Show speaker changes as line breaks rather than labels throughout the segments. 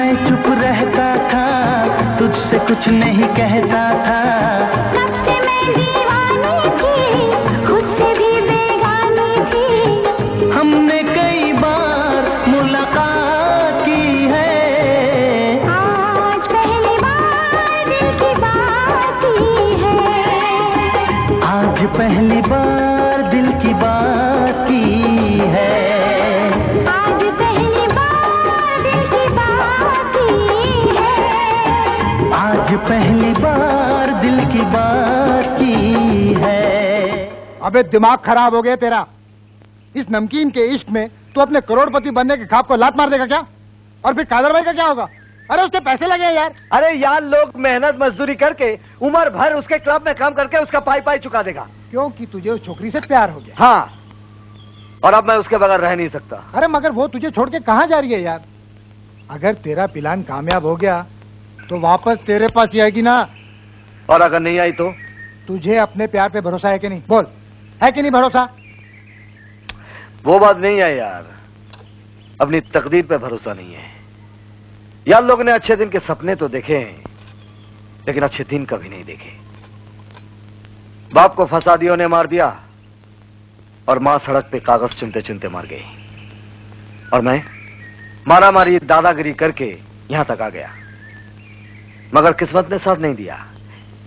मैं चुप रहता था, तुझसे कुछ नहीं कहता था।
कब से मैं दीवानी थी, खुद से भी बेगानी थी।
हमने कई बार मुलाकात की है,
आज पहली बार दिल की बात की है।
आज पहली बार दिल की बात की है।
आज पहली बार दिल की बात की है।
आज पहली बार दिल की बात की है।
अबे दिमाग खराब हो गया तेरा। इस नमकीन के इश्क में तू अपने करोड़पति बनने के ख्वाब को लात मार देगा क्या? और फिर कादर भाई का क्या होगा? अरे उसके पैसे लगे यार।
अरे यार, लोग मेहनत मजदूरी करके उम्र भर उसके क्लब में काम करके उसका पाई चुका देगा।
क्योंकि तुझे उस छोकरी से प्यार हो गया।
हाँ, और अब मैं उसके बगैर रह नहीं सकता।
अरे मगर वो तुझे छोड़ के कहाँ जा रही है यार? अगर तेरा प्लान कामयाब हो गया तो वापस तेरे पास ही आएगी ना।
और अगर नहीं आई तो?
तुझे अपने प्यार पे भरोसा है कि नहीं? बोल, है कि नहीं भरोसा?
वो बात नहीं है यार, अपनी तकदीर पे भरोसा नहीं है यार। लोग ने अच्छे दिन के सपने तो देखे हैं, लेकिन अच्छे दिन कभी नहीं देखे। बाप को फसादियों ने मार दिया और मां सड़क पे कागज चुनते चुनते मर गई, और मैं मारा मारी दादागिरी करके यहां तक आ गया। मगर किस्मत ने साथ नहीं दिया,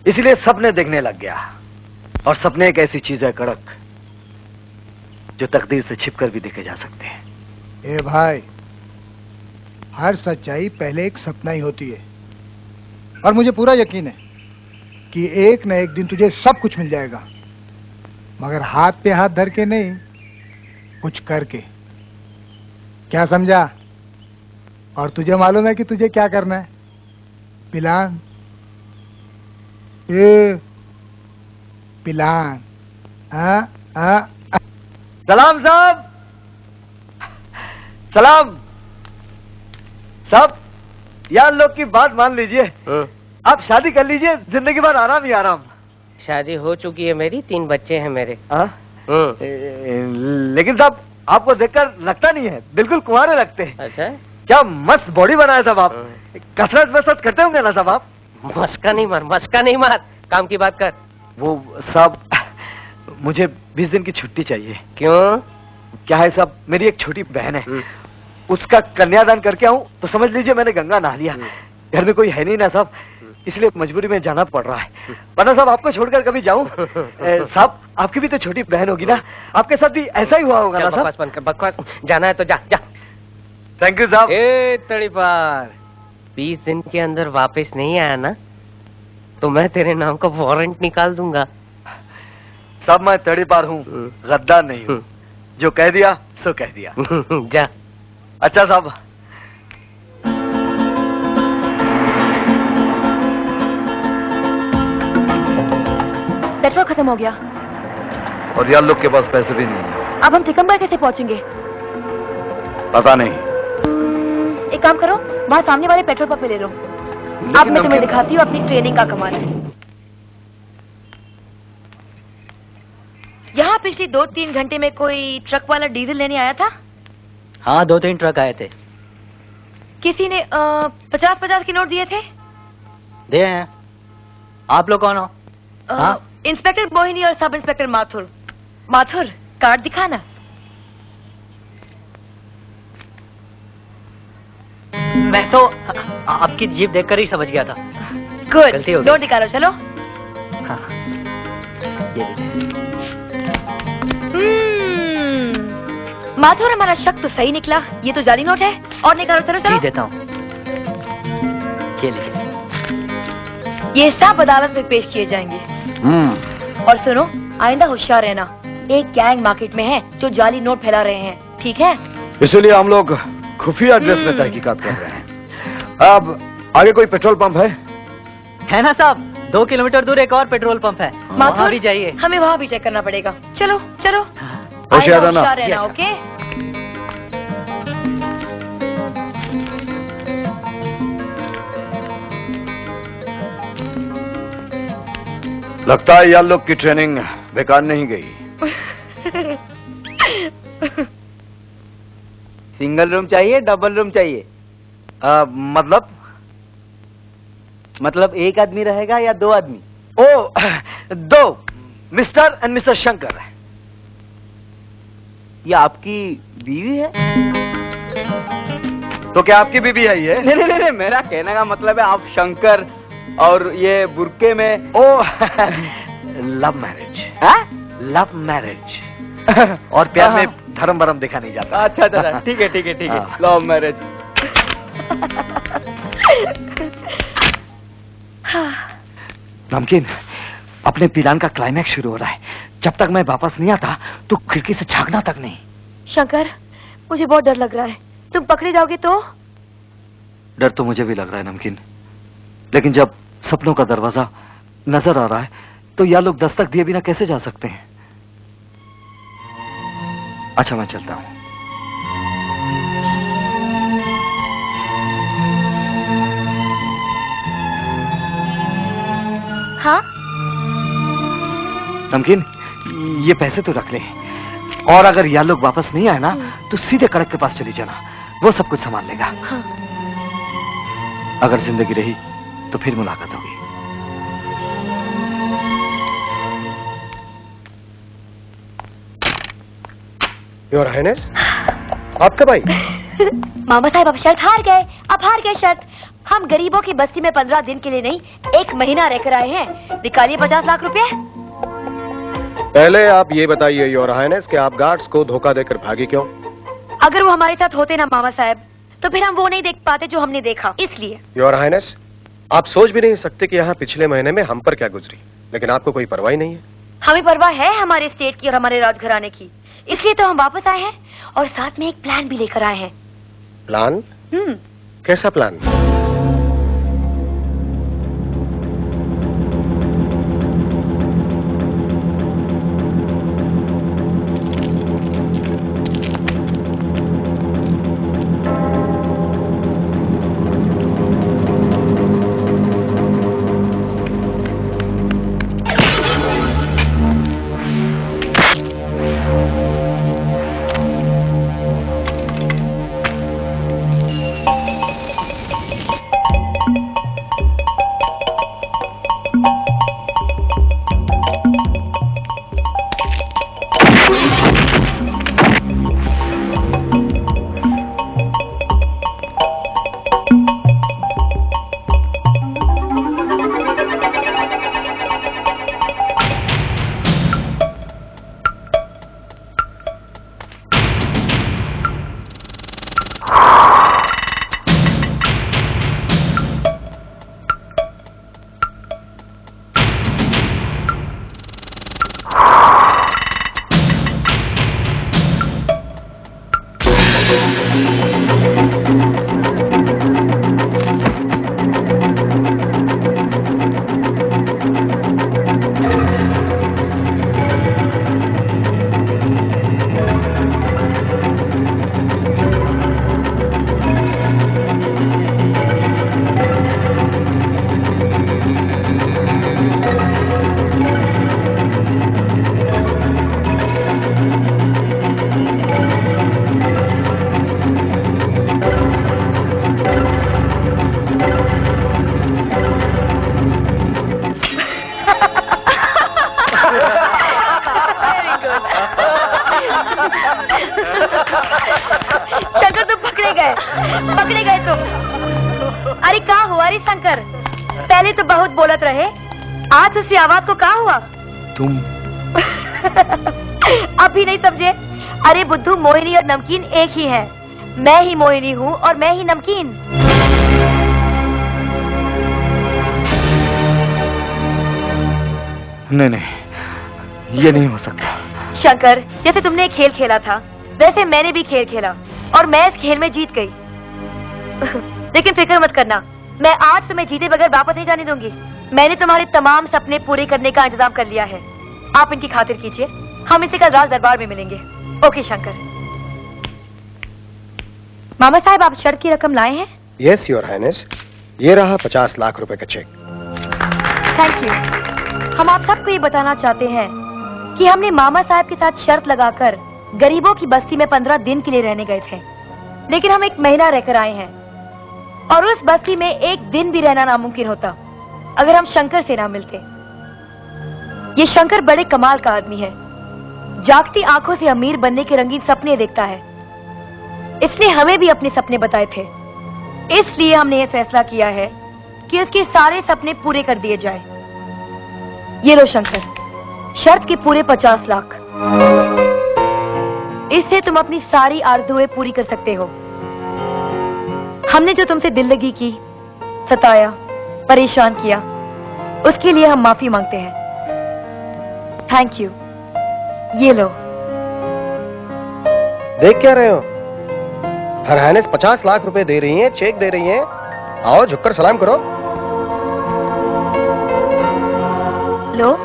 इसलिए सपने देखने लग गया। और सपने एक ऐसी चीज है कड़क, जो तकदीर से छिपकर भी देखे जा सकते हैं।
ए भाई, हर सच्चाई पहले एक सपना ही होती है, और मुझे पूरा यकीन है कि एक न एक दिन तुझे सब कुछ मिल जाएगा, मगर हाथ पे हाथ धर के नहीं, कुछ करके। क्या समझा? और तुझे मालूम है कि तुझे क्या करना है? Plan, plan.
सलाम साहब, सलाम साहब। यार लोग की बात मान लीजिए, आप शादी कर लीजिए, जिंदगी भर आराम ही आराम।
शादी हो चुकी है मेरी, 3 बच्चे हैं मेरे।
लेकिन साहब, आपको देखकर लगता नहीं है, बिल्कुल कुंवारे लगते हैं।
अच्छा,
क्या मस्त बॉडी बनाया साहब आप। कसरत वसरत करते होंगे ना साहब आप?
मस्का नहीं मार, काम की बात कर।
वो साहब, मुझे 20 दिन की छुट्टी चाहिए।
क्यों?
क्या है साहब, मेरी एक छोटी बहन है, उसका कन्यादान करके आऊं तो समझ लीजिए मैंने गंगा नहा लिया। घर में कोई है नहीं ना साहब, इसलिए मजबूरी में जाना पड़ रहा है। वरना साहब आपको छोड़कर कभी जाऊं? साहब, आपकी भी तो छोटी बहन होगी ना, आपके साथ भी ऐसा ही हुआ होगा ना साहब?
बकवास, जाना है तो जा।
थैंक यू साहब।
तड़ीपार, 20 दिन के अंदर वापस नहीं आया ना तो मैं तेरे नाम का वारंट निकाल दूंगा।
साहब, मैं तड़ीपार हूँ, गद्दार नहीं हूँ। जो कह दिया सो कह दिया।
जा।
अच्छा साहब।
पेट्रोल खत्म हो गया
और यार लोग के पास पैसे भी नहीं है।
अब हम टिकम्बर कैसे पहुंचेंगे?
पता नहीं।
एक काम करो, वहाँ सामने वाले पेट्रोल पंप पे ले लो। अब मैं तुम्हें दिखाती हूँ अपनी ट्रेनिंग का कमाल। यहाँ पिछले 2-3 घंटे में कोई ट्रक वाला डीजल लेने आया था?
हाँ, 2-3 ट्रक आए थे।
किसी ने 50-50 के नोट दिए थे?
दे हैं। आप लोग कौन हो?
इंस्पेक्टर मोहिनी और sub inspector Mathur. Mathur, card दिखाना।
मैं तो आपकी जीप देखकर ही समझ गया था।
गुड,
गलती हो गई।
नोट निकालो, चलो।
हाँ, ये
माथुर, हमारा शक तो सही निकला, ये तो जाली नोट है। और निकालो, चलो चलो।
देता हूँ, ये लीजिए।
ये सब अदालत में पेश किए जाएंगे। और सुनो, आइंदा होशियार रहना, एक गैंग मार्केट में है जो जाली नोट फैला रहे हैं, ठीक है?
इसीलिए हम लोग खुफिया ड्रेस में तहकीकात कर रहे हैं। अब आगे कोई पेट्रोल पंप है
ना साहब? 2 किलोमीटर दूर एक और पेट्रोल पंप है, वहाँ भी जाइए।
हमें वहाँ भी चेक करना पड़ेगा। चलो चलो,
होशियार
रहना। ओके।
लगता है यार लोग की ट्रेनिंग बेकार नहीं गई।
सिंगल रूम चाहिए, डबल रूम चाहिए?
मतलब एक आदमी रहेगा या दो आदमी? ओ, दो, मिस्टर एंड मिसेस शंकर। ये आपकी बीवी है? तो क्या आपकी बीवी है ये? नहीं, मेरा कहने का मतलब है आप शंकर और ये बुर्के में। ओ, लव मैरिज। Love marriage. और प्यार में धर्म भरम देखा नहीं जाता। अच्छा, ठीक है, लव मैरिज। नमकीन, अपने पिलान का क्लाइमैक्स शुरू हो रहा है। जब तक मैं वापस नहीं आता तो खिड़की से झांकना तक नहीं।
शंकर, मुझे बहुत डर लग रहा है। तुम पकड़े जाओगे तो?
डर तो मुझे भी लग रहा है नमकीन, लेकिन जब सपनों का दरवाजा नजर आ रहा है तो यह लोग दस्तक दिए बिना कैसे जा सकते हैं? अच्छा, मैं चलता हूं।
हाँ?
नमकीन, ये पैसे तो रख ले, और अगर यह लोग वापस नहीं आए ना तो सीधे कड़क के पास चली जाना, वो सब कुछ संभाल लेगा।
हाँ।
अगर जिंदगी रही तो फिर मुलाकात होगी।
योर हाइनेस, आप कब आई?
मामा साहब, अब शर्त हार गए। अब हार गए शर्त। हम गरीबों की बस्ती में 15 दिन के लिए नहीं, 1 महीना रहकर आए हैं। निकालिए 50 लाख रुपए।
पहले आप ये बताइए योर हाइनेस कि आप गार्ड्स को धोखा देकर भागी क्यों?
अगर वो हमारे साथ होते ना मामा साहब, तो फिर हम वो नहीं देख पाते जो हमने देखा, इसलिए।
योर हाइनेस, आप सोच भी नहीं सकते कि यहाँ पिछले महीने में हम पर क्या गुजरी, लेकिन आपको कोई परवाह नहीं है।
हमें परवाह है हमारे स्टेट की और हमारे राजघराने की, इसलिए तो हम वापस आए हैं और साथ में एक प्लान भी लेकर आए हैं।
प्लान? कैसा प्लान?
शंकर, तुम पकड़े गए तुम। अरे कहाँ हुआ रे शंकर? पहले तो बहुत बोलत रहे, आज उसकी आवाज को कहाँ हुआ?
तुम
अभी नहीं समझे? अरे बुद्धू, मोहिनी और नमकीन एक ही है। मैं ही मोहिनी हूँ और मैं ही नमकीन।
नहीं, ये नहीं हो सकता।
शंकर, जैसे तुमने एक खेल खेला था वैसे मैंने भी खेल खेला और मैं इस खेल में जीत गई। लेकिन फिक्र मत करना, मैं आज तुम्हें जीते बगैर वापस नहीं जाने दूंगी। मैंने तुम्हारे तमाम सपने पूरे करने का इंतजाम कर लिया है। आप इनकी खातिर कीजिए, हम इसे कल राज दरबार में मिलेंगे। ओके शंकर। मामा साहब, आप शर्त की रकम लाए हैं?
यस योर हाइनेस, ये रहा 50 लाख रुपए का चेक।
Thank you. हम आप सबको ये बताना चाहते हैं कि हमने मामा साहब के साथ शर्त लगाकर गरीबों की बस्ती में 15 दिन के लिए रहने गए थे, लेकिन हम 1 महीना रहकर आए हैं। और उस बस्ती में एक दिन भी रहना नामुमकिन होता अगर हम शंकर से ना मिलते। ये शंकर बड़े कमाल का आदमी है, जागती आंखों से अमीर बनने के रंगीन सपने देखता है। इसने हमें भी अपने सपने बताए थे, इसलिए हमने ये फैसला किया है कि उसके सारे सपने पूरे कर दिए जाए। ये लो शंकर, शर्त के पूरे 50 लाख। इससे तुम अपनी सारी आरज़ुएं पूरी कर सकते हो। हमने जो तुमसे दिल लगी की, सताया, परेशान किया, उसके लिए हम माफी मांगते हैं। Thank you. ये लो।
देख क्या रहे हो? हर हाइनेस 50 लाख रुपए दे रही हैं, चेक दे रही हैं। आओ झुककर सलाम करो।
लो।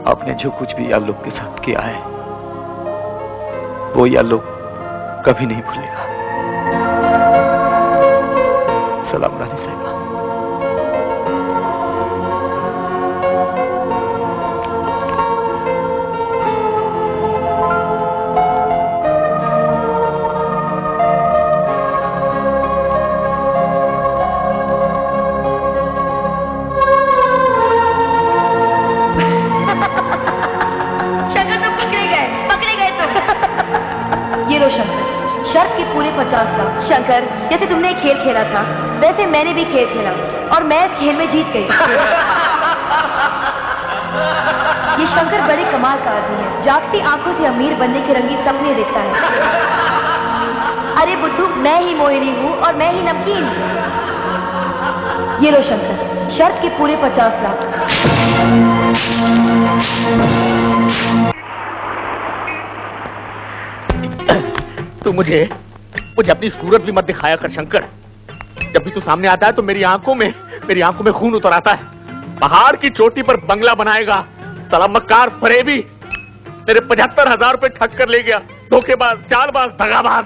आपने जो कुछ भी याल्लोक के साथ किया है वो याल्लोक कभी नहीं भूलेगा। सलाम रानी साहिबा।
शर्त के पूरे 50 लाख। शंकर, जैसे तुमने एक खेल खेला था वैसे मैंने भी खेल खेला और मैं इस खेल में जीत गई। ये शंकर बड़े कमाल का आदमी है, जागती आंखों से अमीर बनने के रंगीन सपने देखता है। अरे बुद्धू, मैं ही मोहिनी हूँ और मैं ही नमकीन। ये लो शंकर, शर्त के पूरे 50 लाख।
तू मुझे अपनी सूरत भी मत दिखाया कर शंकर। जब भी तू सामने आता है तो मेरी आंखों में खून उतर आता है। पहाड़ की चोटी पर बंगला बनाएगा, साला मक्कार फरेबी मेरे 75,000 रुपए ठग कर ले गया। धोखेबाज, चालबाज, दगाबाज।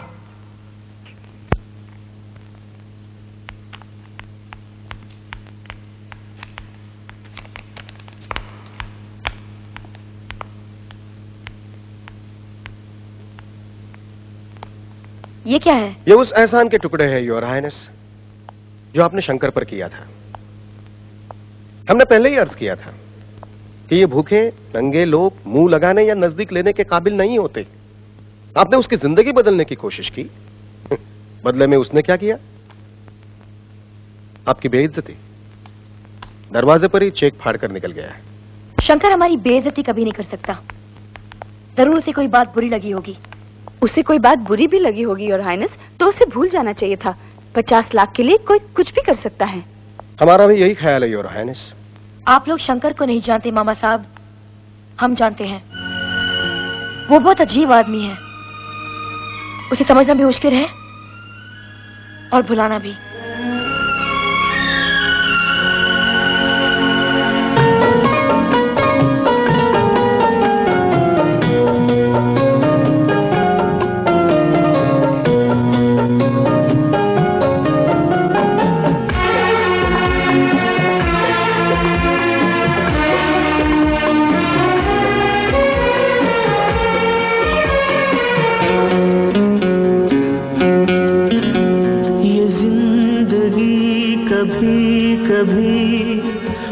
ये क्या है?
ये उस एहसान के टुकड़े हैं योर हाइनेस, जो आपने शंकर पर किया था। हमने पहले ही अर्ज किया था कि ये भूखे नंगे लोग मुंह लगाने या नजदीक लेने के काबिल नहीं होते। आपने उसकी जिंदगी बदलने की कोशिश की, बदले में उसने क्या किया? आपकी बेइज्जती। दरवाजे पर ही चेक फाड़ कर निकल गया है।
शंकर हमारी बेइज्जती कभी नहीं कर सकता। जरूर उसे कोई बात बुरी लगी होगी।
उसे कोई बात बुरी भी लगी होगी योर हाइनेस, तो उसे भूल जाना चाहिए था। 50 लाख के लिए कोई कुछ भी कर सकता है।
हमारा भी यही ख्याल है योर हाइनेस।
आप लोग शंकर को नहीं जानते मामा साहब, हम जानते हैं। वो बहुत अजीब आदमी है, उसे समझना भी मुश्किल है और भुलाना भी।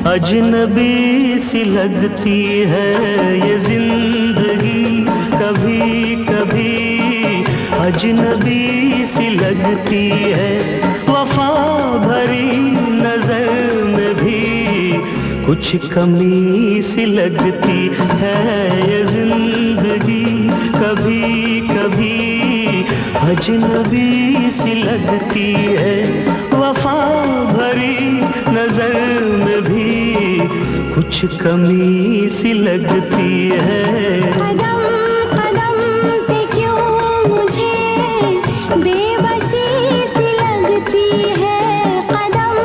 अजनबी सी लगती है ये जिंदगी, कभी कभी अजनबी सी लगती है। वफा भरी नजर में भी कुछ कमी सी लगती है ये जिंदगी, कभी कभी अजनबी सी लगती है। वफा भरी नजर में भी कुछ कमी सी लगती है।
कदम कदम पे क्यों मुझे बेबसी सी लगती है। कदम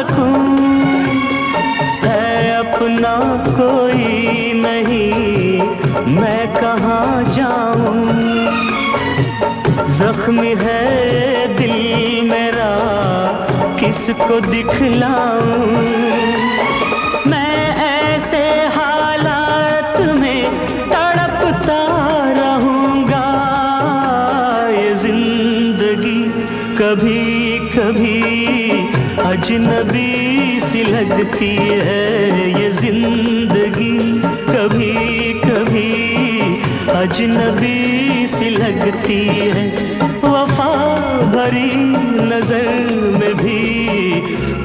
सकूं, है अपना कोई नहीं, मैं कहाँ जाऊं। जख्मी है दिल मेरा, किसको दिखलाऊं। मैं ऐसे हालात में तड़पता रहूंगा। ये जिंदगी कभी कभी अजनबी सी लगती है। ये जिंदगी कभी कभी अजनबी सी लगती है। वफा भरी नजर में भी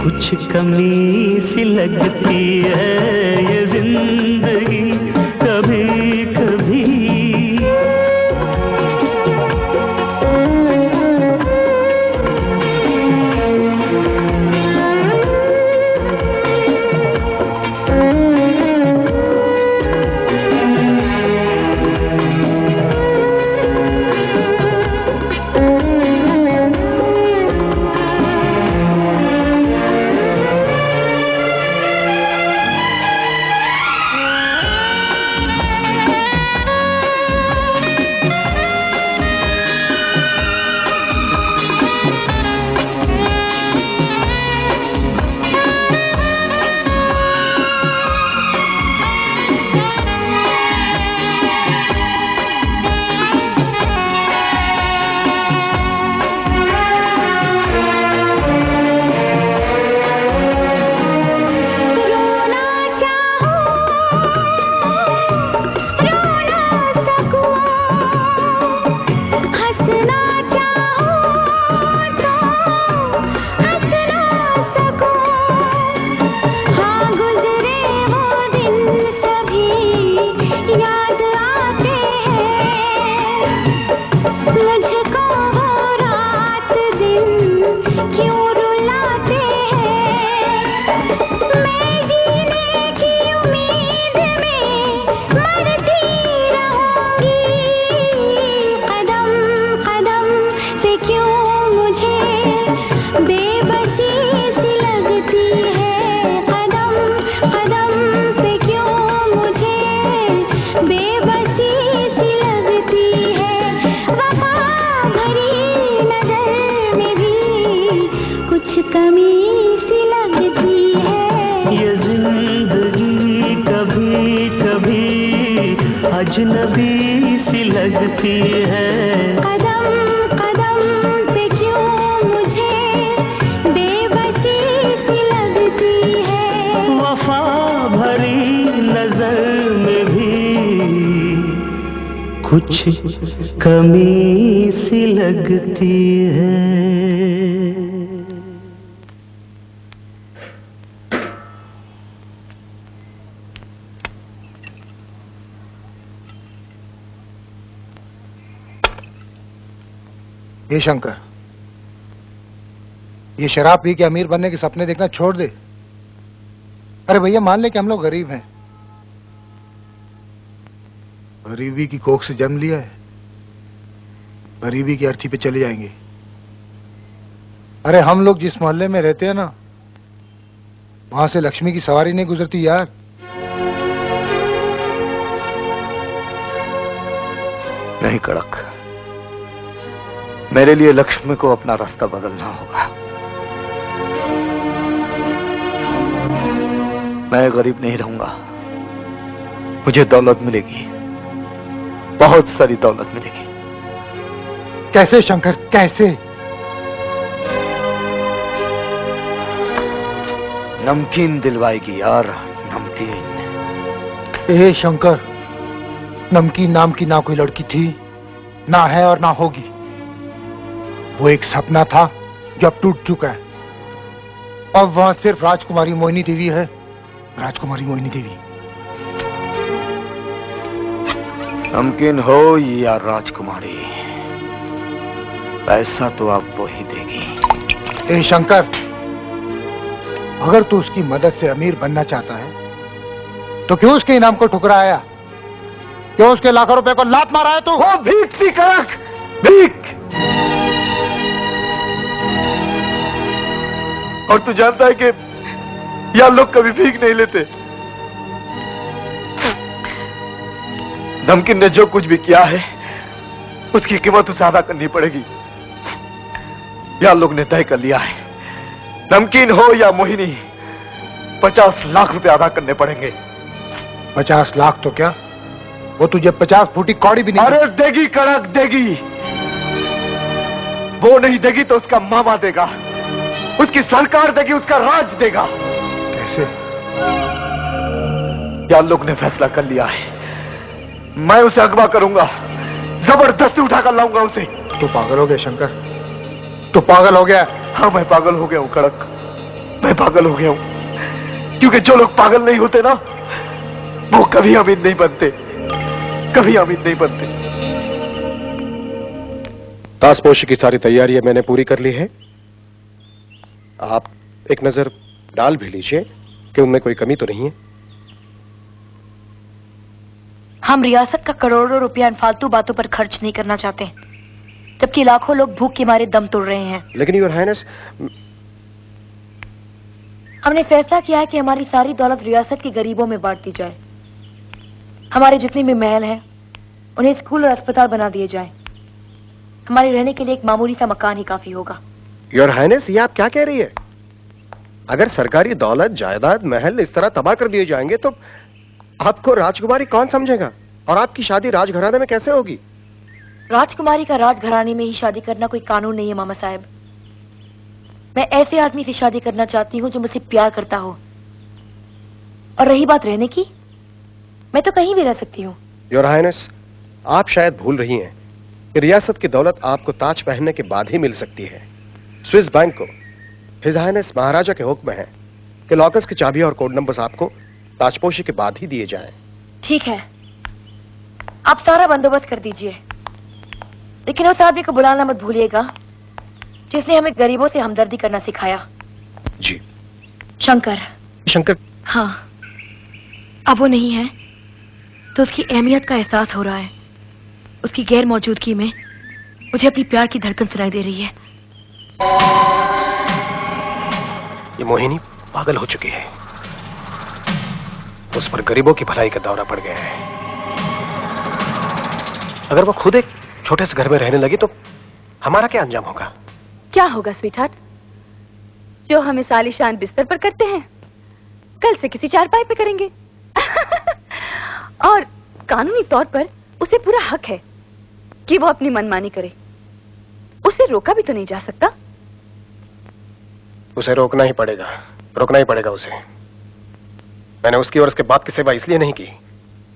कुछ कमी सी लगती है। ये जिंदगी कभी कभी। अजनबी सी लगती है।
कदम कदम पे क्यों मुझे बेबसी सी लगती है।
वफा भरी नजर में भी कुछ कमी सी लगती है।
ये शंकर, ये शराब पी के अमीर बनने के सपने देखना छोड़ दे। अरे भैया, मान ले कि हम लोग गरीब हैं, गरीबी की कोख से जन्म लिया है, गरीबी की अर्थी पे चले जाएंगे। अरे हम लोग जिस मोहल्ले में रहते हैं ना, वहां से लक्ष्मी की सवारी नहीं गुजरती यार।
नहीं कड़क, मेरे लिए लक्ष्मी को अपना रास्ता बदलना होगा। मैं गरीब नहीं रहूंगा, मुझे दौलत मिलेगी, बहुत सारी दौलत मिलेगी।
कैसे शंकर, कैसे?
नमकीन दिलवाएगी यार, नमकीन।
ए शंकर, नमकीन नाम की ना कोई लड़की थी, ना है और ना होगी। वो एक सपना था जो अब टूट चुका है। अब वहां सिर्फ राजकुमारी मोहिनी देवी है, राजकुमारी मोहिनी देवी।
नमकीन हो या राजकुमारी, पैसा तो आपको ही देगी।
ए शंकर, अगर तू उसकी मदद से अमीर बनना चाहता है तो क्यों उसके इनाम को ठुकराया? क्यों उसके लाखों रुपए को लात मारा है तू?
वो भीख सी कड़क, भीख। और तू जानता है कि यार लोग कभी भीख नहीं लेते। नमकीन ने जो कुछ भी किया है उसकी कीमत उसे अदा करनी पड़ेगी। यार लोग ने तय कर लिया है, नमकीन हो या मोहिनी, 50 लाख रुपए अदा करने पड़ेंगे।
50 लाख तो क्या, वो तुझे 50 फूटी कौड़ी भी नहीं।
अरे देगी कड़क देगी, वो नहीं देगी तो उसका मामा देगा, उसकी सरकार देगी, उसका राज देगा।
कैसे?
यार लोग ने फैसला कर लिया है, मैं उसे अगवा करूंगा, जबरदस्ती उठाकर लाऊंगा उसे।
तू पागल हो गया शंकर, तू पागल हो गया।
हाँ मैं पागल हो गया हूं कड़क, मैं पागल हो गया हूं, क्योंकि जो लोग पागल नहीं होते ना वो कभी अमीर नहीं बनते, कभी अमीर नहीं बनते।
ताजपोशी की सारी तैयारियां मैंने पूरी कर ली है। आप एक नजर डाल भी लीजिए कि उनमें कोई कमी तो नहीं है।
हम रियासत का करोड़ों रुपया फालतू बातों पर खर्च नहीं करना चाहते, जबकि लाखों लोग भूख के मारे दम तोड़ रहे हैं।
लेकिन योर हाइनेस,
हमने फैसला किया है कि हमारी सारी दौलत रियासत के गरीबों में बांट दी जाए। हमारे जितने भी महल हैं उन्हें स्कूल और अस्पताल बना दिए जाए। हमारे रहने के लिए एक मामूली सा मकान ही काफी होगा।
योर हाइनेस, ये आप क्या कह रही है? अगर सरकारी दौलत, जायदाद, महल इस तरह तबाह कर दिए जाएंगे तो आपको राजकुमारी कौन समझेगा, और आपकी शादी राजघराने में कैसे होगी?
राजकुमारी का राजघराने में ही शादी करना कोई कानून नहीं है मामा साहब। मैं ऐसे आदमी से शादी करना चाहती हूँ जो मुझसे प्यार करता हो। और रही बात रहने की, मैं तो कहीं भी रह सकती हूँ।
योर हाइनेस, आप शायद भूल रही हैं कि रियासत की दौलत आपको ताज पहनने के बाद ही मिल सकती है। स्विस बैंक को हिज हाइनेस महाराजा के हुक्म है कि लॉकर्स की चाबी और कोड नंबर्स आपको ताजपोशी के बाद ही दिए जाएं।
ठीक है, आप सारा बंदोबस्त कर दीजिए, लेकिन उस आदमी को बुलाना मत भूलिएगा जिसने हमें गरीबों से हमदर्दी करना सिखाया।
जी।
शंकर।
शंकर?
हाँ, अब वो नहीं है तो उसकी अहमियत का एहसास हो रहा है। उसकी गैर मौजूदगी में मुझे अपनी प्यार की धड़कन सुनाई दे रही है।
ये मोहिनी पागल हो चुकी है, उस पर गरीबों की भलाई का दौरा पड़ गया है। अगर वो खुद एक छोटे से घर में रहने लगी तो हमारा क्या अंजाम होगा?
क्या होगा स्वीटहार्ट? जो हम इस आलीशान बिस्तर पर करते हैं, कल से किसी चारपाई पे करेंगे। और कानूनी तौर पर उसे पूरा हक है कि वो अपनी मनमानी करे। उसे रोका भी तो नहीं जा सकता।
उसे रोकना ही पड़ेगा, रोकना ही पड़ेगा उसे। मैंने उसकी और उसके बाप की सेवा इसलिए नहीं की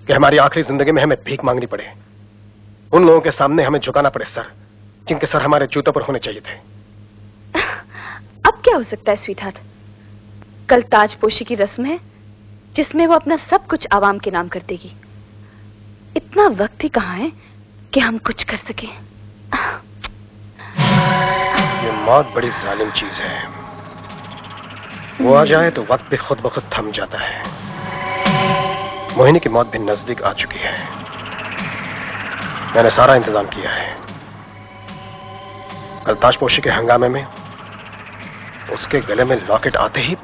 कि हमारी आखिरी जिंदगी में हमें भीख मांगनी पड़े, उन लोगों के सामने हमें झुकाना पड़े सर, जिनके सर हमारे जूतों पर होने चाहिए थे।
अब क्या हो सकता है स्वीटहार्ट? कल ताजपोशी की रस्म है जिसमें वो अपना सब कुछ आवाम के नाम कर देगी। इतना वक्त ही कहाँ है कि हम कुछ कर सके।
ये मौत बड़ी जालिम चीज है, वो आ जाए तो वक्त भी खुद ब खुद थम जाता है। मोहिनी की मौत भी नजदीक आ चुकी है। मैंने सारा इंतजाम किया है। कल ताजपोशी के हंगामे में उसके गले में लॉकेट आते ही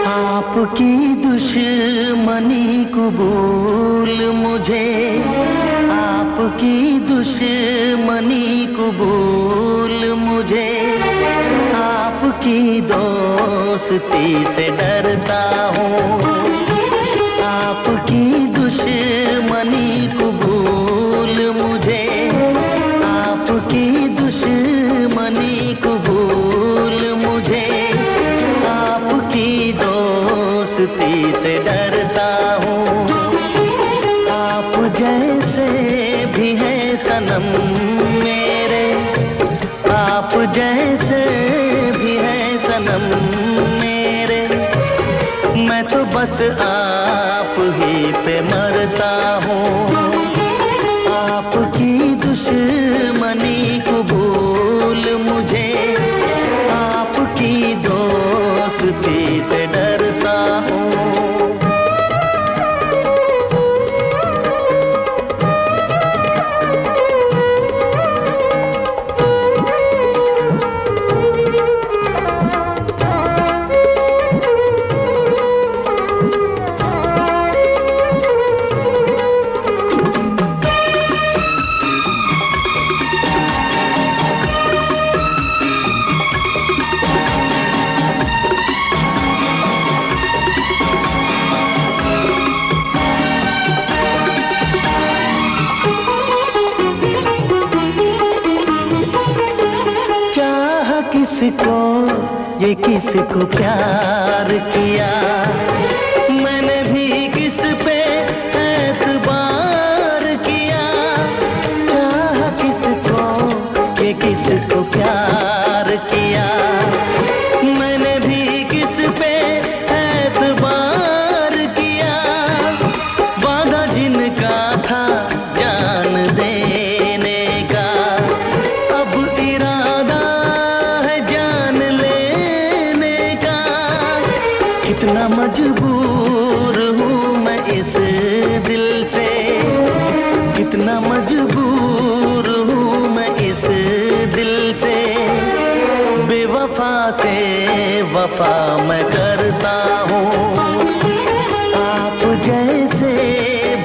आपकी दुश्मनी कबूल मुझे, आपकी दुश्मनी कबूल मुझे, आपकी दोस्ती से डरता हूँ। आपकी दुश्मनी कबूल मुझे, आपकी दुश्मनी कबूल मुझे, आपकी दोस्ती दोस्ती से डरता हूँ। आप जैसे भी हैं सनम मेरे, आप जैसे भी हैं सनम मेरे, मैं तो बस आप ही पे मरता हूँ। आपकी दुश्मनी कबूल मुझे, आपकी दोस्ती से डरता हूँ। किसको ये किसको प्यार किया, मैंने भी किस पे एतबार किया। चाह किसको ये किसको प्यार किया, मैंने भी किस पे एतबार किया। वादा जिनका था जान देने का, अब इरादा कितना मजबूर हूँ मैं इस दिल से, कितना मजबूर हूँ मैं इस दिल से। बेवफा से वफा मैं करता हूँ। आप जैसे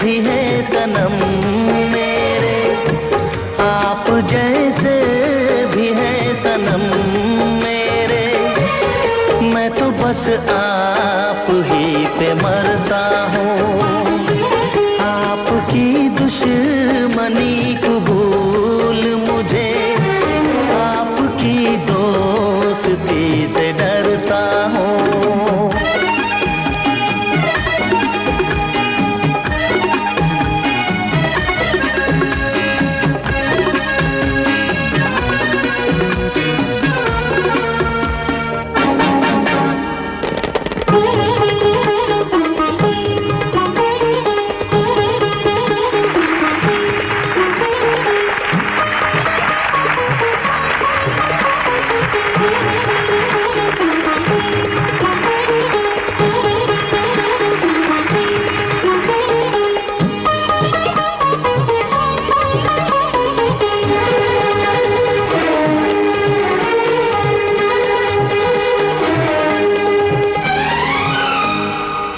भी हैं सनम मेरे, आप जैसे भी हैं सनम मेरे, मैं तो बस आप ही पे मरता हूँ। आपकी दुश्मनी कबूल मुझे, आपकी दोस्ती से डरता हूँ।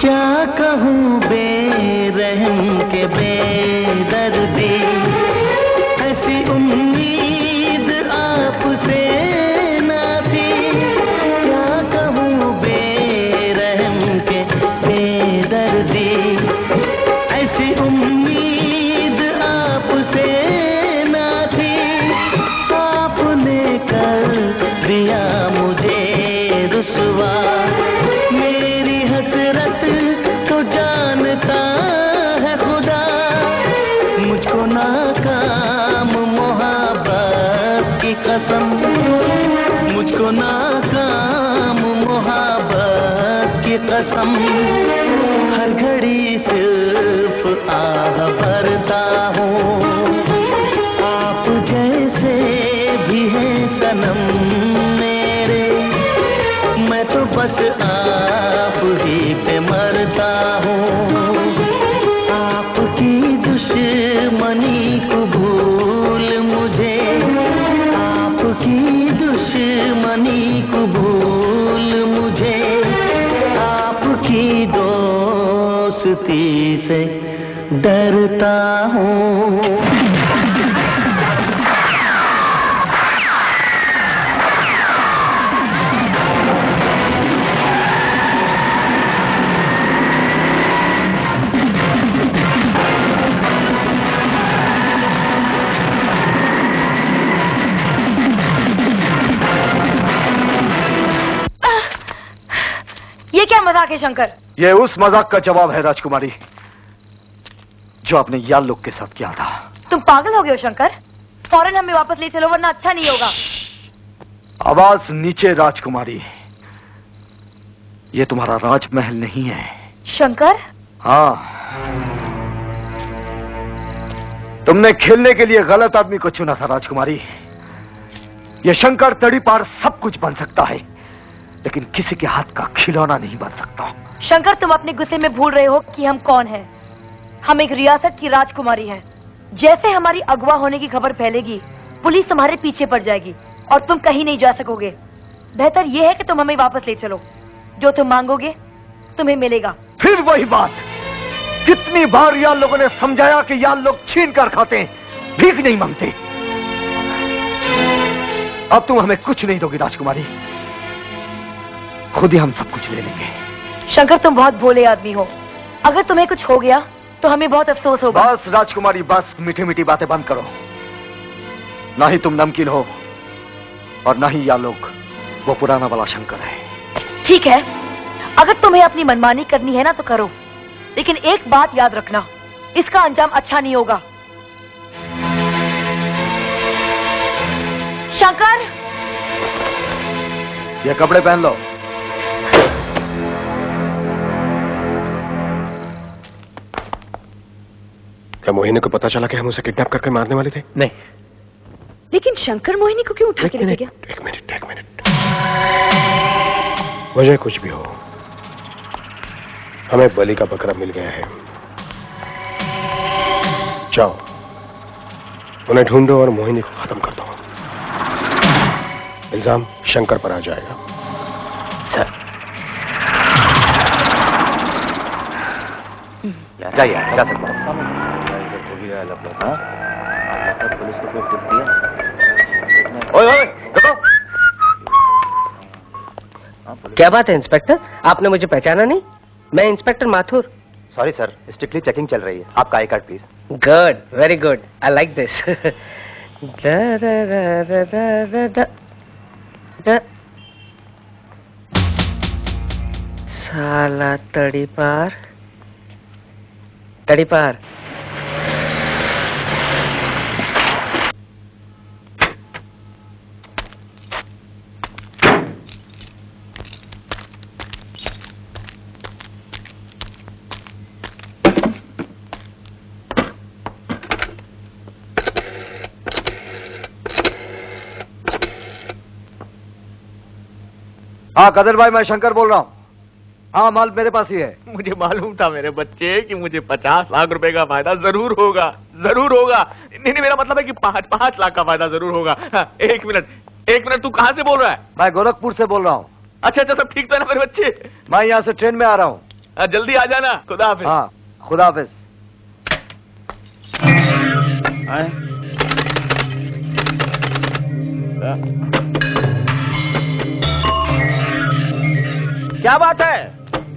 क्या कहूँ बेरहम के बेदर्दी, ऐसी उम्मीद आपसे ना थी। क्या कहूँ बेरहम के बेदर्दी, ऐसी उम्मीद आपसे ना थी। आपने कर दिया मुझे रुसवा, मेरी हसरत तो जानता है खुदा। मुझको नाकाम मोहब्बत की कसम, मुझको नाकाम मोहब्बत की कसम। हर घड़ी सिर्फ आह भरता हूँ। आप जैसे भी हैं सनम मेरे, मैं तो बस आप ही पे मरता हूँ। आपकी दुश्मनी कबूल मुझे, आपकी दुश्मनी कबूल मुझे, आपकी दोस्ती से डरता हूँ।
ये क्या मजाक मजाक है शंकर?
ये उस मजाक का जवाब है राजकुमारी जो आपने यार लोग के साथ किया था।
तुम पागल हो गए हो शंकर? फौरन हमें वापस ले चलो वरना अच्छा नहीं होगा।
आवाज नीचे राजकुमारी, ये तुम्हारा राजमहल नहीं है।
शंकर?
हाँ, तुमने खेलने के लिए गलत आदमी को चुना था राजकुमारी। ये शंकर तड़ीपार सब कुछ बन सकता है लेकिन किसी के हाथ का खिलौना नहीं बन सकता।
शंकर, तुम अपने गुस्से में भूल रहे हो कि हम कौन हैं। हम एक रियासत की राजकुमारी हैं। जैसे हमारी अगवा होने की खबर फैलेगी पुलिस तुम्हारे पीछे पड़ जाएगी और तुम कहीं नहीं जा सकोगे। बेहतर यह है कि तुम हमें वापस ले चलो। जो तुम मांगोगे तुम्हें मिलेगा।
फिर वही बात, कितनी बार यार लोगों ने समझाया कि यार लोग छीन कर खाते हैं, भीख नहीं मांगते। अब तुम हमें कुछ नहीं दोगी राजकुमारी, खुद ही हम सब कुछ ले लेंगे।
शंकर, तुम बहुत भोले आदमी हो। अगर तुम्हें कुछ हो गया तो हमें बहुत अफसोस होगा।
बस राजकुमारी बस, मीठी मीठी बातें बंद करो। ना ही तुम नमकीन हो और ना ही यार लोग वो पुराना वाला शंकर है।
ठीक है, अगर तुम्हें अपनी मनमानी करनी है ना तो करो, लेकिन एक बात याद रखना, इसका अंजाम अच्छा नहीं होगा। शंकर,
ये कपड़े पहन लो।
क्या मोहिनी को पता चला कि हम उसे किडनैप करके मारने वाले थे?
नहीं।
लेकिन शंकर मोहिनी को क्यों उठा के लेके गया?
एक मिनट। वजह कुछ भी हो, हमें बलि का बकरा मिल गया है। जाओ, उन्हें ढूंढो और मोहिनी को खत्म कर दो। इल्जाम शंकर पर आ जाएगा।
सर जाइए, जा सकता हूँ। पुलिस को कोई टिप दिया? ओए, रुको।
क्या बात है इंस्पेक्टर, आपने मुझे पहचाना नहीं? मैं inspector Mathur.
Sorry sir, strictly checking चल रही है। आपका I card please.
Good, very good, I like this. साला तड़ीपार।
हाँ कदर भाई, मैं शंकर बोल रहा हूँ। हाँ, माल मेरे पास ही है।
मुझे मालूम था मेरे बच्चे कि मुझे 50 लाख रुपए का फायदा जरूर होगा। नहीं, मेरा मतलब है कि 5 लाख का फायदा जरूर होगा। हाँ, एक मिनट, तू कहाँ से बोल रहा है?
मैं गोरखपुर से बोल रहा हूँ।
अच्छा, सब ठीक था ना मेरे बच्चे?
मैं यहाँ से ट्रेन में आ रहा हूँ।
जल्दी आ जाना। खुदा हाफिज।
हाँ, खुदा हाफिज।
क्या बात है?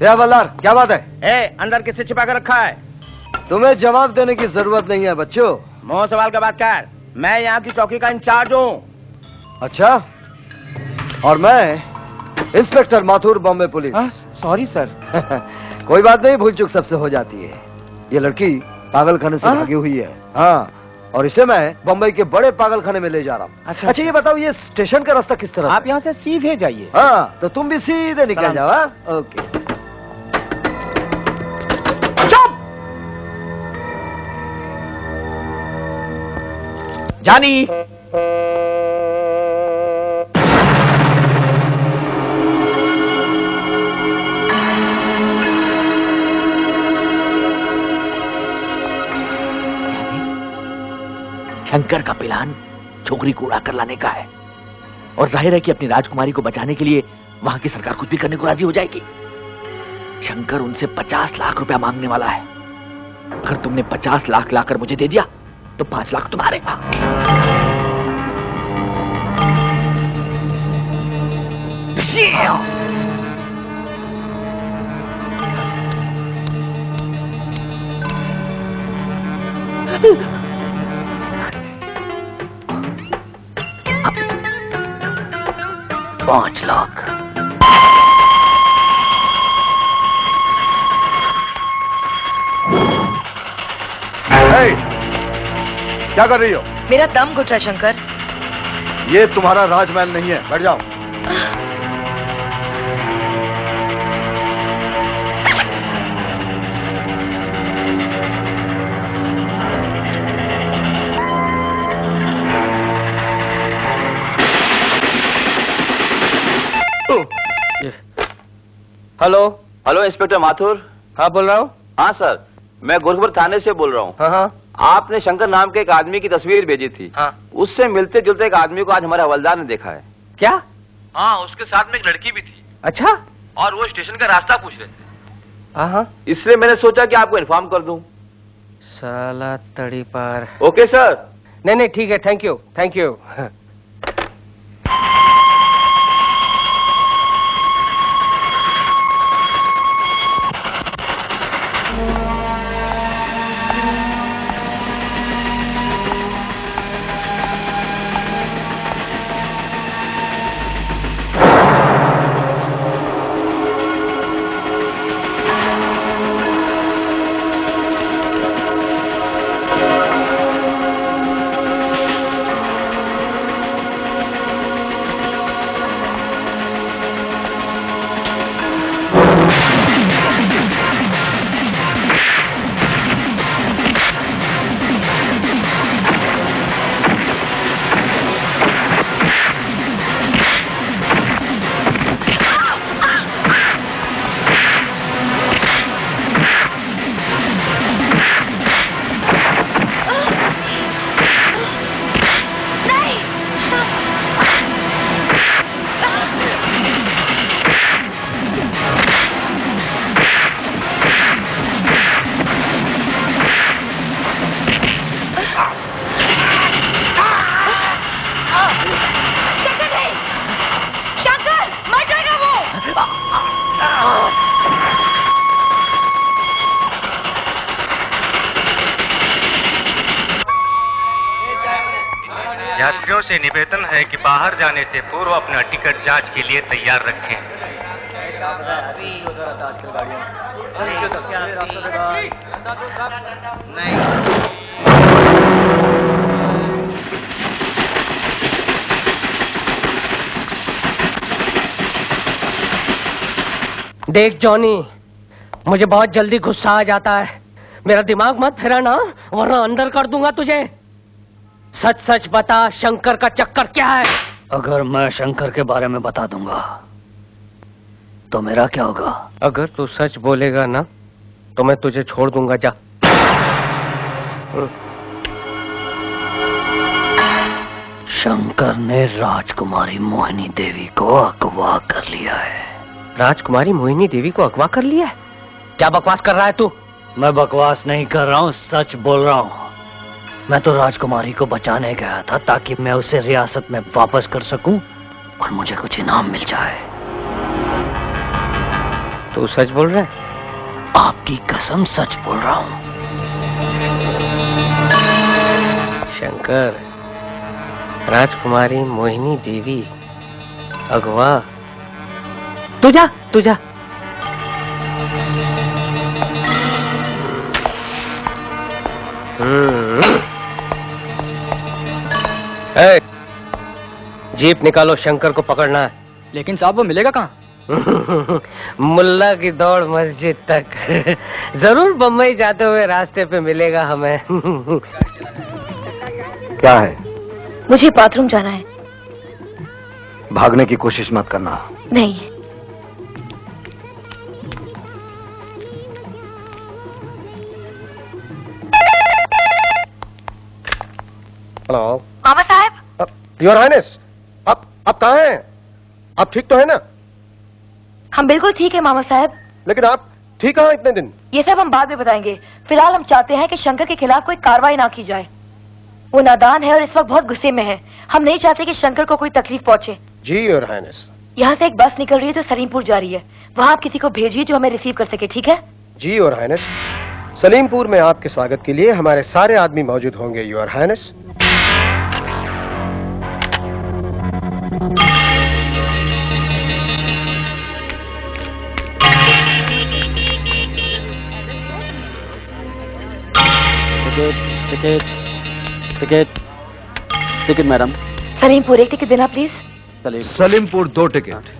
या बल्लार, क्या बात है?
अंदर किसे छिपा कर रखा है?
तुम्हें जवाब देने की जरूरत नहीं है बच्चों।
मुंह सवाल का बात कर। मैं यहाँ की चौकी का इंचार्ज हूँ।
अच्छा, और मैं inspector Mathur, Bombay police.
Sorry sir.
कोई बात नहीं, भूल चूक सबसे हो जाती है। ये लड़की पागल खाने से भागी हुई है। हाँ, और इसे मैं बम्बई के बड़े पागल खाने में ले जा रहा हूँ। अच्छा, ये बताओ, ये स्टेशन का रास्ता किस तरफ?
आप यहाँ से सीधे जाइए।
हाँ, तो तुम भी सीधे निकल जाओ। हाँ, ओके।
जानी।
शंकर का प्लान छोकरी को उड़ा कर लाने का है और जाहिर है कि अपनी राजकुमारी को बचाने के लिए वहां की सरकार कुछ भी करने को राजी हो जाएगी। शंकर उनसे 50 लाख रुपया मांगने वाला है। अगर तुमने 50 लाख लाकर मुझे दे दिया तो 5 लाख तुम्हारे। $5 लाख।
क्या कर रही हो?
मेरा दम घुट रहा है शंकर।
ये तुम्हारा राजमहल नहीं है, बैठ जाओ।
Hello hello, inspector Mathur.
हाँ बोल रहा हूँ।
हाँ सर, मैं गोरखपुर थाने से बोल रहा हूँ।
हाँ हाँ
आपने शंकर नाम के एक आदमी की तस्वीर भेजी थी।
हाँ।
उससे मिलते जुलते एक आदमी को आज हमारे हवलदार ने देखा है।
क्या?
हाँ, उसके साथ में एक लड़की भी थी
अच्छा।
और वो स्टेशन का रास्ता पूछ रहे थे।
हाँ हाँ।
इसलिए मैंने सोचा कि आपको इन्फॉर्म कर दूं।
साला तड़ी पार।
Okay sir.
नहीं नहीं ठीक है, थैंक यू थैंक यू।
यात्रियों से निवेदन है कि बाहर जाने से पूर्व अपना टिकट जांच के लिए तैयार रखें।
देख जॉनी, मुझे बहुत जल्दी गुस्सा आ जाता है। मेरा दिमाग मत फिराना वरना अंदर कर दूंगा तुझे। सच सच बता, शंकर का चक्कर क्या है?
अगर मैं शंकर के बारे में बता दूंगा तो मेरा क्या होगा?
अगर तू सच बोलेगा ना तो मैं तुझे छोड़ दूंगा। जा।
शंकर ने राजकुमारी मोहिनी देवी को अगवा कर लिया है।
राजकुमारी मोहिनी देवी को अगवा कर लिया है? क्या बकवास कर रहा है तू?
मैं बकवास नहीं कर रहा हूँ, सच बोल रहा हूँ। मैं तो राजकुमारी को बचाने गया था ताकि मैं उसे रियासत में वापस कर सकूं और मुझे कुछ इनाम मिल जाए।
तू सच बोल रहा है?
आपकी कसम सच बोल रहा हूँ।
शंकर, राजकुमारी मोहिनी देवी अगवा। तू जा तू जा। जीप निकालो, शंकर को पकड़ना है।
लेकिन साहब वो मिलेगा कहाँ?
मुल्ला की दौड़ मस्जिद तक। जरूर बम्बई जाते हुए रास्ते पे मिलेगा हमें।
क्या है?
मुझे बाथरूम जाना है।
भागने की कोशिश मत करना।
नहीं।
हेलो
मामा साहब।
योर हाइनेस, आप कहाँ हैं? आप ठीक तो है ना?
हम बिल्कुल ठीक है मामा साहब।
लेकिन आप ठीक कहाँ इतने दिन?
ये सब हम बाद में बताएंगे। फिलहाल हम चाहते हैं कि शंकर के खिलाफ कोई कार्रवाई ना की जाए। वो नादान है और इस वक्त बहुत गुस्से में है। हम नहीं चाहते कि शंकर को कोई तकलीफ पहुंचे।
जी योर हाइनेस।
यहाँ से एक बस निकल रही है जो सलीमपुर जा रही है। वहाँ आप किसी को भेजिए जो हमें रिसीव कर सके, ठीक है?
जी योर हाइनेस। सलीमपुर में आपके स्वागत के लिए हमारे सारे आदमी मौजूद होंगे your highness.
Ticket ticket madam.
Salimpur एक टिकट देना प्लीज।
सलीमपुर 2 टिकट।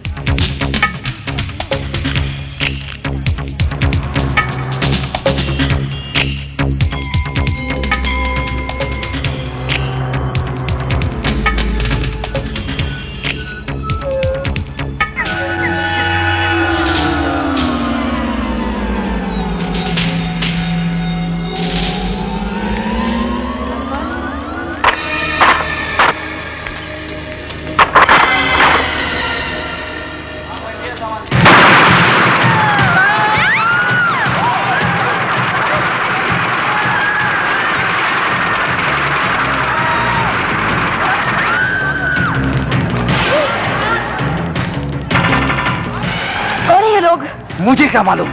मुझे क्या मालूम।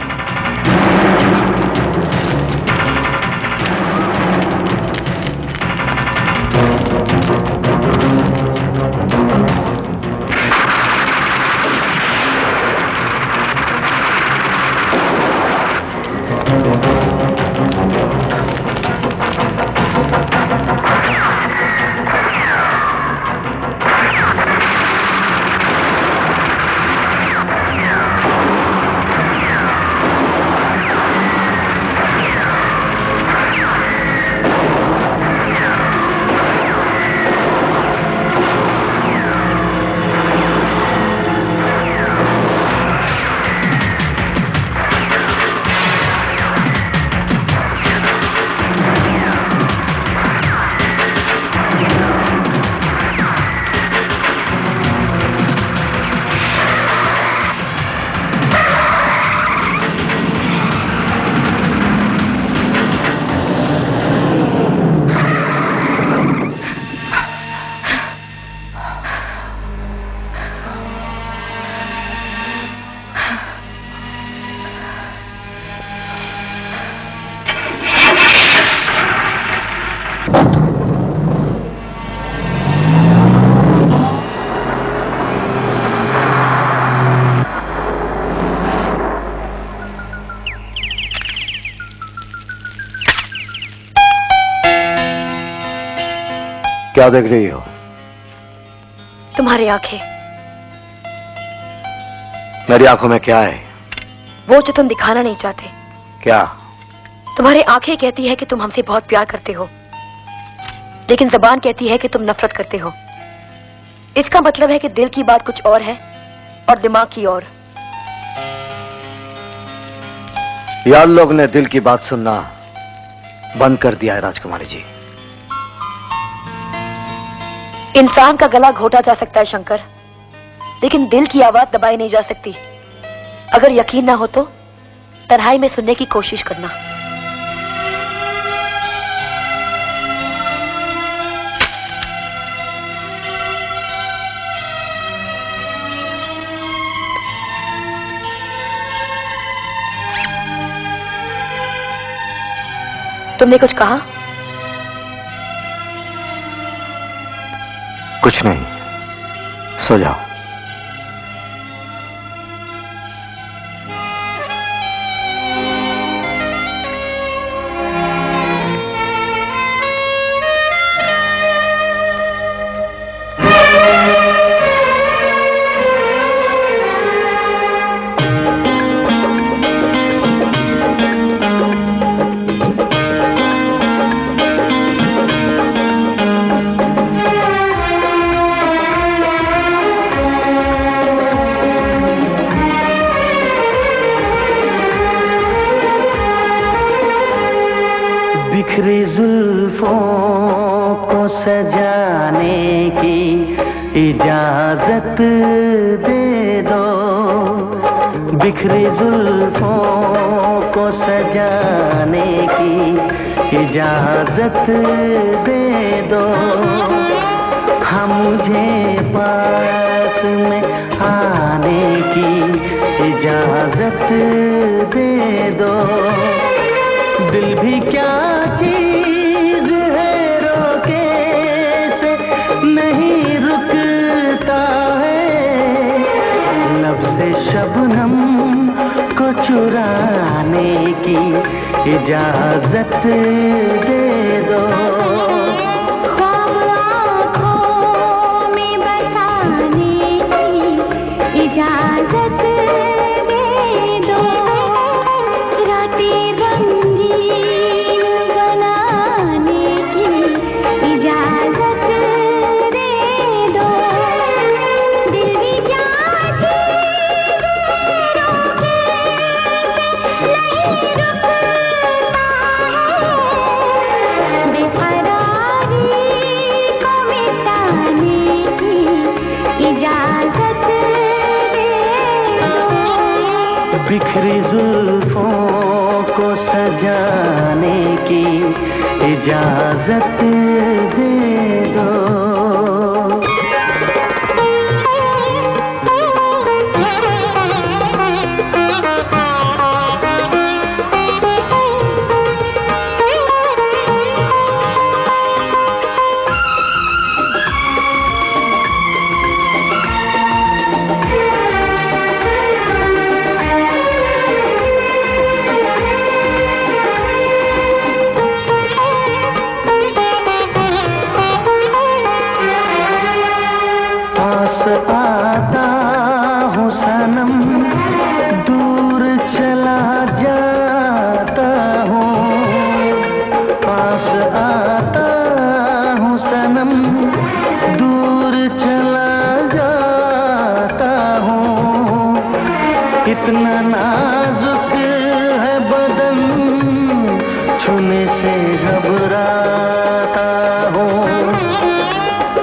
क्या देख रही हो?
तुम्हारी आंखें।
मेरी आंखों में क्या है?
वो जो तुम दिखाना नहीं चाहते।
क्या?
तुम्हारी आंखें कहती है कि तुम हमसे बहुत प्यार करते हो, लेकिन जबान कहती है कि तुम नफरत करते हो। इसका मतलब है कि दिल की बात कुछ और है और दिमाग की और।
यार लोग ने दिल की बात सुनना बंद कर दिया है राजकुमारी जी।
इंसान का गला घोटा जा सकता है शंकर, लेकिन दिल की आवाज दबाई नहीं जा सकती। अगर यकीन ना हो तो तन्हाई में सुनने की कोशिश करना। तुमने कुछ कहा?
कुछ नहीं, सो जाओ।
बिखरी जुल्फों को सजाने की इजाजत दे दो, बिखरी जुल्फों को सजाने की इजाजत दे दो। हम मुझे पास में आने की इजाजत दे दो। दिल भी क्या चीज है, रोके से नहीं रुकता है। लब से शबनम को चुराने की इजाजत दे दो। इजाजत दे दो। आता हूँ सनम, दूर चला जाता हूँ। पास आता हूँ सनम, दूर चला जाता हूँ। इतना नाजुक है बदन, छूने से घबराता हूँ।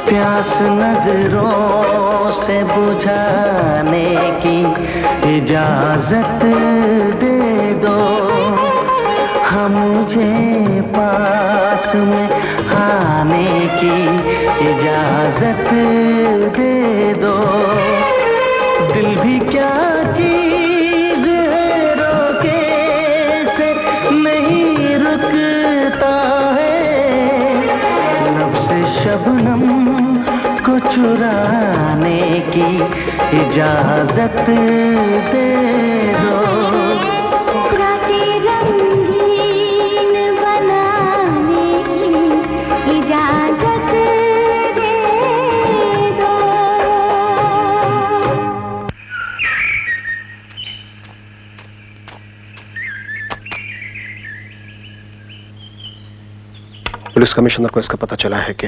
प्यास नजरों से बुझाने की इजाजत दे दो। हम मुझे पास में आने की इजाजत दे दो। दिल भी क्या चीज है, रोके से नहीं रुकता है। लब से शबनम को चुराने की इजाजत दे दो।
रातें रंगीन बनाने की इजाजत दे दो।
पुलिस कमिश्नर को इसका पता चला है कि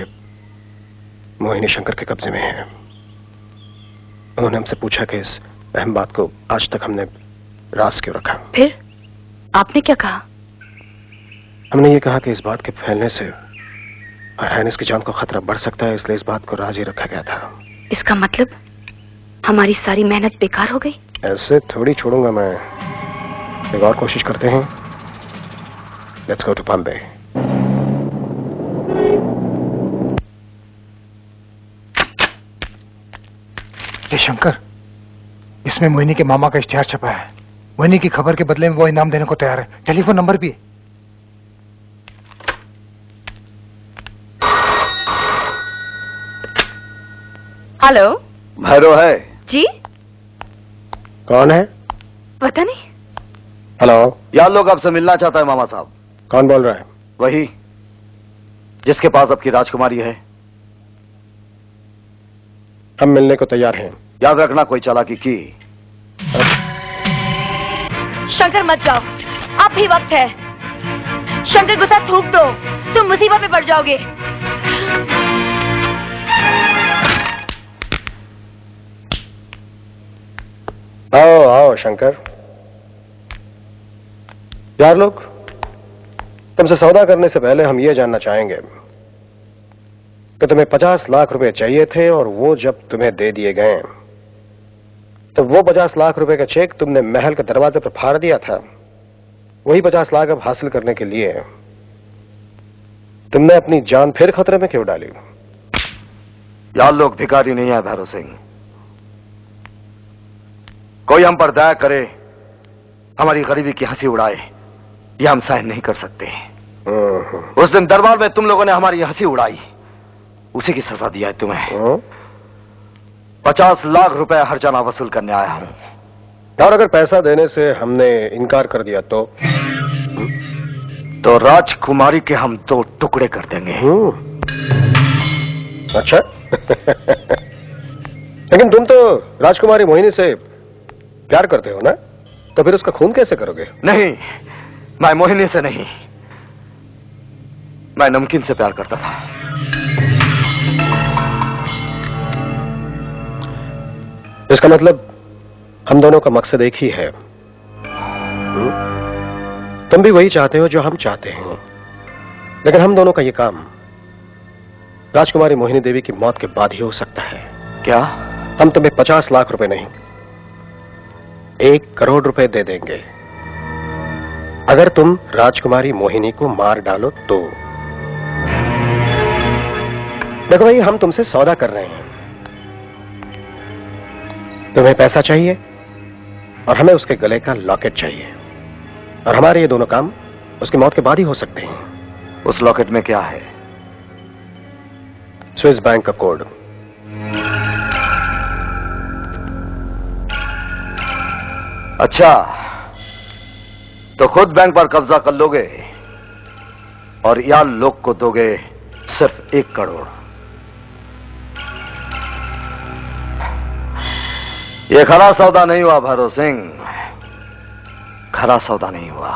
मोहिनी शंकर के कब्जे में है। उन्होंने हमसे पूछा कि इस अहम बात को आज तक हमने राज क्यों रखा।
फिर आपने क्या कहा?
हमने ये कहा कि इस बात के फैलने से हाइनेस की जान को खतरा बढ़ सकता है, इसलिए इस बात को राज ही रखा गया था।
इसका मतलब हमारी सारी मेहनत बेकार हो गई?
ऐसे थोड़ी छोड़ूंगा मैं। एक और कोशिश करते हैं। Let's go to Bombay.
ये शंकर, इसमें मोहिनी के मामा का इश्तिहार छपा है। मोहिनी की खबर के बदले में वो इनाम देने को तैयार है। टेलीफोन नंबर भी है।
हेलो।
भैरव है
जी?
कौन है?
पता नहीं।
हेलो।
यार लोग आपसे मिलना चाहता है मामा साहब।
कौन बोल रहा है?
वही जिसके पास आपकी राजकुमारी है।
हम मिलने को तैयार हैं।
याद रखना कोई चालाकी की।
शंकर मत जाओ, अब भी वक्त है। शंकर गुस्सा थूक दो, तुम मुसीबत में पड़ जाओगे।
आओ आओ शंकर। यार लोग, तुमसे सौदा करने से पहले हम ये जानना चाहेंगे कि तुम्हें 50 लाख रुपए चाहिए थे और वो जब तुम्हें दे दिए गए तो वो 50 लाख रुपए का चेक तुमने महल के दरवाजे पर फाड़ दिया था। वही 50 लाख अब हासिल करने के लिए तुमने अपनी जान फिर खतरे में क्यों डाली?
यार लोग भिखारी नहीं है भैरव सिंह। कोई हम पर दया करे, हमारी गरीबी की हंसी उड़ाए, यह हम सहन नहीं कर सकते। उस दिन दरबार में तुम लोगों ने हमारी हंसी उड़ाई, उसी की सजा दिया है तुम्हें। 50 लाख रुपए हर्जाना वसूल करने आया हूं।
और अगर पैसा देने से हमने इनकार कर दिया तो
राजकुमारी के हम 2 टुकड़े कर देंगे।
अच्छा। लेकिन तुम तो राजकुमारी मोहिनी से प्यार करते हो ना, तो फिर उसका खून कैसे करोगे?
नहीं, मैं मोहिनी से नहीं, मैं नमकीन से प्यार करता था।
इसका मतलब हम दोनों का मकसद एक ही है। तुम भी वही चाहते हो जो हम चाहते हैं, लेकिन हम दोनों का ये काम राजकुमारी मोहिनी देवी की मौत के बाद ही हो सकता है।
क्या?
हम तुम्हें 50 लाख रुपए नहीं, 1 करोड़ रुपए दे देंगे अगर तुम राजकुमारी मोहिनी को मार डालो तो। देखो भाई, हम तुमसे सौदा कर रहे हैं। तुम्हें पैसा चाहिए और हमें उसके गले का लॉकेट चाहिए, और हमारे ये दोनों काम उसकी मौत के बाद ही हो सकते हैं।
उस लॉकेट में क्या है?
स्विस बैंक का कोड।
अच्छा, तो खुद बैंक पर कब्जा कर लोगे और यार लोग को दोगे सिर्फ 1 करोड़। ये खरा सौदा नहीं हुआ भैरव सिंह, खरा सौदा नहीं हुआ।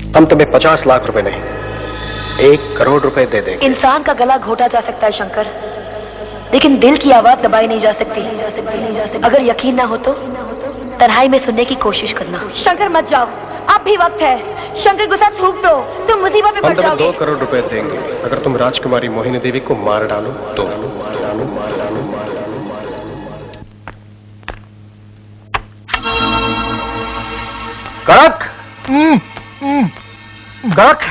हम तुम्हें 50 लाख रुपए नहीं, 1 करोड़ रुपए दे देंगे।
इंसान का गला घोटा जा सकता है शंकर, लेकिन दिल की आवाज दबाई नहीं जा सकती। अगर यकीन ना हो तो तन्हाई में सुनने की कोशिश करना। शंकर मत जाओ, अब भी वक्त है। शंकर गुस्सा थूक दो, तुम मुसीबत में
हम
पड़
तुम्हें
जाओगे।
2 करोड़ रुपए देंगे अगर तुम राजकुमारी मोहिनी देवी को मार डालो तो।
कड़क कड़क,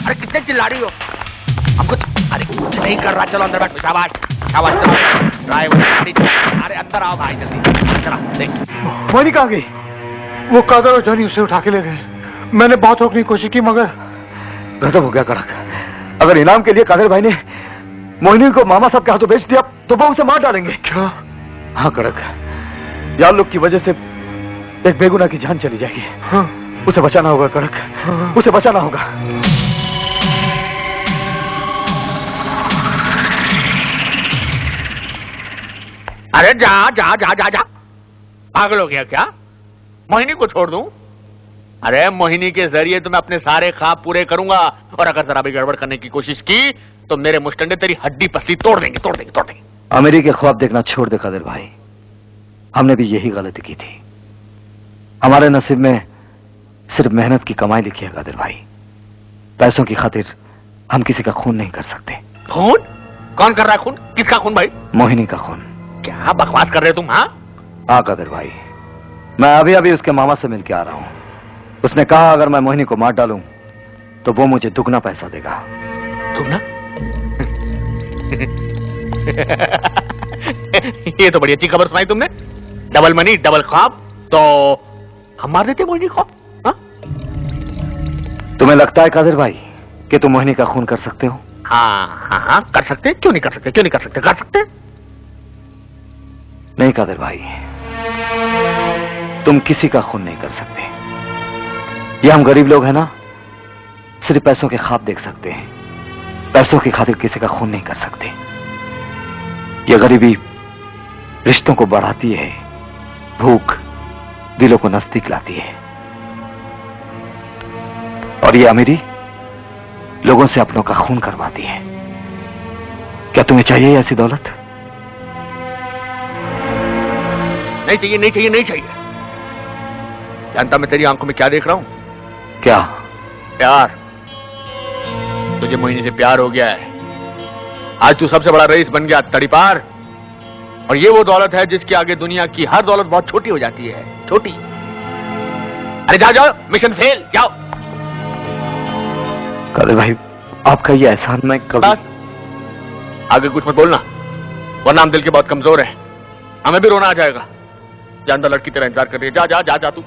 अरे कितने चिल्ला रही हो? हमको अरे कुछ नहीं कर रहा, चलो अंदर बैठ। शाबाश शाबाश, ड्राइवर गाड़ी। अरे अंदर आओ भाई, जल्दी चला। देख
मोहिनी कहाँ गई? वो कादर और जॉनी उसे उठा के ले गए। मैंने बहुत रोकने की कोशिश की मगर
गजब हो गया कड़क। अगर इनाम के लिए कादिर भाई ने मोहिनी को मामा साहब के हाथों बेच दिया तो वो उसे मार डालेंगे।
क्या?
हाँ कड़क, यार लोग की वजह से एक बेगुनाह की जान चली जाएगी।
हाँ।
उसे बचाना होगा कड़क,
हाँ।
उसे बचाना होगा।
अरे जा जा जा जा जा, पागल हो गया क्या? मोहिनी को छोड़ दूं? अरे मोहिनी के जरिए तो मैं अपने सारे ख्वाब पूरे करूंगा, और अगर जरा भी गड़बड़ करने की कोशिश की तो मेरे मुस्टंडे तेरी हड्डी पसली तोड़ देंगे, तोड़ देंगे, तोड़ देंगे।
अमीरी के ख्वाब देखना छोड़ दे कादिर भाई, हमने भी यही गलती की थी। हमारे नसीब में सिर्फ मेहनत की कमाई लिखी है कादिर भाई। पैसों की खातिर हम किसी का खून नहीं कर सकते।
खून? कौन कर रहा है खून? किसका खून भाई?
मोहिनी का खून।
क्या बकवास कर रहे हो तुम?
हाँ कादिर भाई, मैं अभी अभी उसके मामा से मिलके आ रहा हूँ। उसने कहा अगर मैं मोहिनी को मार डालूं तो वो मुझे दुगना पैसा देगा।
दुगना? ये तो बड़ी अच्छी खबर सुनाई तुमने। डबल मनी डबल ख्वाब, तो हम मार देते मोहिनी को।
तुम्हें लगता है कादिर भाई कि तुम मोहिनी का खून कर सकते हो?
हाँ हाँ हाँ, कर सकते। क्यों नहीं कर सकते? क्यों नहीं कर सकते? कर सकते।
नहीं कादिर भाई, तुम किसी का खून नहीं कर सकते। ये हम गरीब लोग हैं ना, सिर्फ पैसों के ख्वाब देख सकते हैं, पैसों की खातिर किसी का खून नहीं कर सकते। ये गरीबी रिश्तों को बढ़ाती है, भूख दिलों को नजदीक लाती है, और ये अमीरी लोगों से अपनों का खून करवाती है। क्या तुम्हें चाहिए ऐसी दौलत?
नहीं चाहिए, नहीं चाहिए, नहीं चाहिए। जानता मैं तेरी आंखों में क्या देख रहा हूं?
क्या?
प्यार। तुझे मोहिनी से प्यार हो गया है। आज तू सबसे बड़ा रईस बन गया, तड़ीपार। और ये वो दौलत है जिसके आगे दुनिया की हर दौलत बहुत छोटी हो जाती है, छोटी। अरे जाओ जाओ, मिशन फेल, जाओ।
कादिर भाई, आपका ये एहसान मैं कभी...
आगे कुछ मत बोलना, वरना हम दिल के बहुत कमजोर हैं, हमें भी रोना आ जाएगा। जानता लड़की तेरा इंतजार कर रही है। जा जा जा जा तू।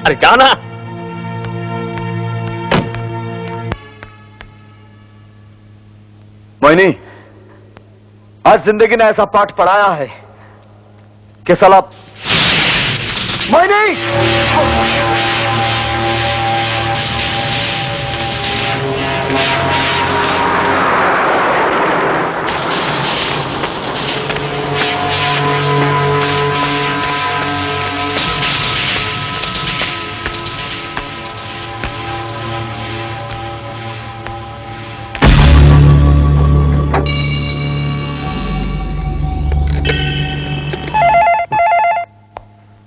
अरे जाना।
मोहिनी, आज जिंदगी ने ऐसा पाठ पढ़ाया है कि साला... मोहिनी!